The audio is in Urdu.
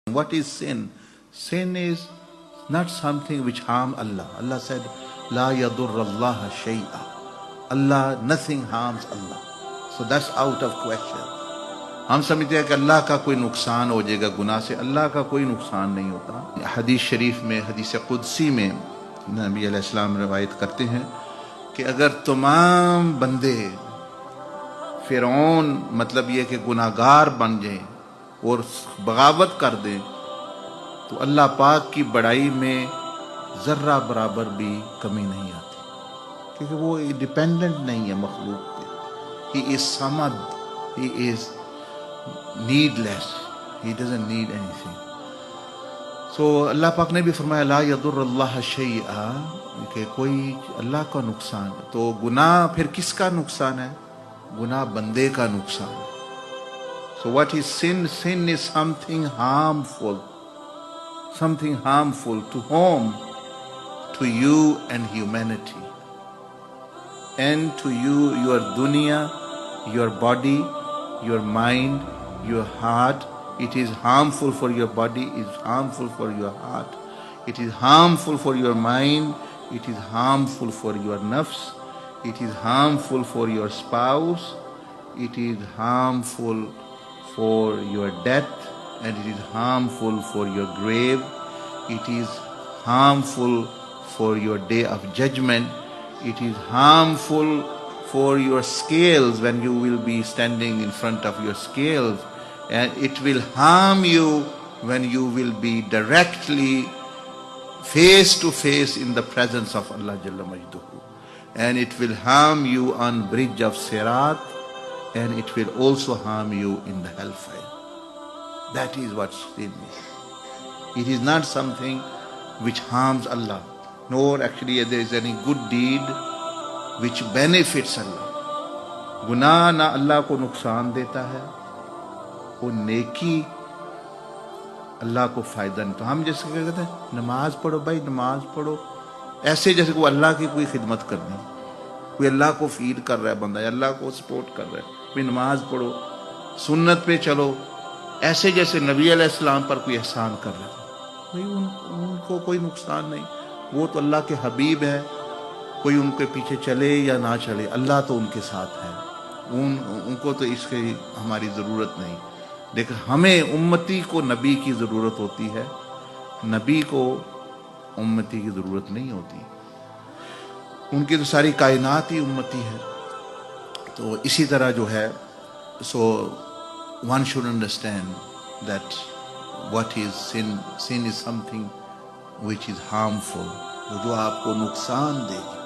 What is sin? Sin is not something which harm Allah. Allah said, La yadurra Allah shay'a. Allah, nothing harms Allah. So that's out of question. ہم سمجھتے ہیں کہ اللہ کا کوئی نقصان ہو جائے گا گناہ سے. اللہ کا کوئی نقصان نہیں ہوتا. حدیث شریف میں، حدیث قدسی میں نبی علیہ السلام روایت کرتے ہیں کہ اگر تمام بندے فرعون مطلب یہ کہ گناہگار بن جائیں اور بغاوت کر دیں تو اللہ پاک کی بڑائی میں ذرہ برابر بھی کمی نہیں آتی، کیونکہ وہ ڈیپینڈنٹ نہیں ہے مخلوق پہ. ہی از صمد، he is needless, he doesn't need anything. So اللہ پاک نے بھی فرمایا لا یضر اللہ شیئا، کہ کوئی اللہ کا نقصان. تو گناہ پھر کس کا نقصان ہے؟ گناہ بندے کا نقصان ہے. So what is sin? Sin is something harmful. Something harmful to whom? To you and humanity. And to you, your dunya, your body, your mind, your heart. It is harmful for your body, it is harmful for your heart. It is harmful for your mind, it is harmful for your nafs. It is harmful for your spouse. It is harmful for your death, and it is harmful for your grave. It is harmful for your day of judgment. It is harmful for your scales when you will be standing in front of your scales, and it will harm you when you will be directly face to face in the presence of Allah Jalla Majduhu. And it will harm you on bridge of Sirat, and it will also harm you in the hellfire. That is what sin is. It is not something which harms Allah, nor actually there is any good deed which benefits Allah. گناہ نہ اللہ کو نقصان دیتا ہے، وہ نیکی اللہ کو فائدہ نہیں. تو ہم جیسے کہتے ہیں نماز پڑھو بھائی، نماز پڑھو، ایسے جیسے کوئی اللہ کی کوئی خدمت کرنی، کوئی اللہ کو فیڈ کر رہا ہے بندہ، اللہ کو سپورٹ کر رہا ہے. کوئی نماز پڑھو، سنت پہ چلو، ایسے جیسے نبی علیہ السلام پر کوئی احسان کر رہا ہے. بھائی ان کو کوئی نقصان نہیں، وہ تو اللہ کے حبیب ہے. کوئی ان کے پیچھے چلے یا نہ چلے، اللہ تو ان کے ساتھ ہے. ان کو تو اس کی ہماری ضرورت نہیں. لیکن ہمیں امتی کو نبی کی ضرورت ہوتی ہے، نبی کو امتی کی ضرورت نہیں ہوتی. ان کی تو ساری کائنات ہی امتی ہے. تو اسی طرح جو ہے so one should understand that what is sin. Sin is something which is harmful, جو آپ کو نقصان دے گی.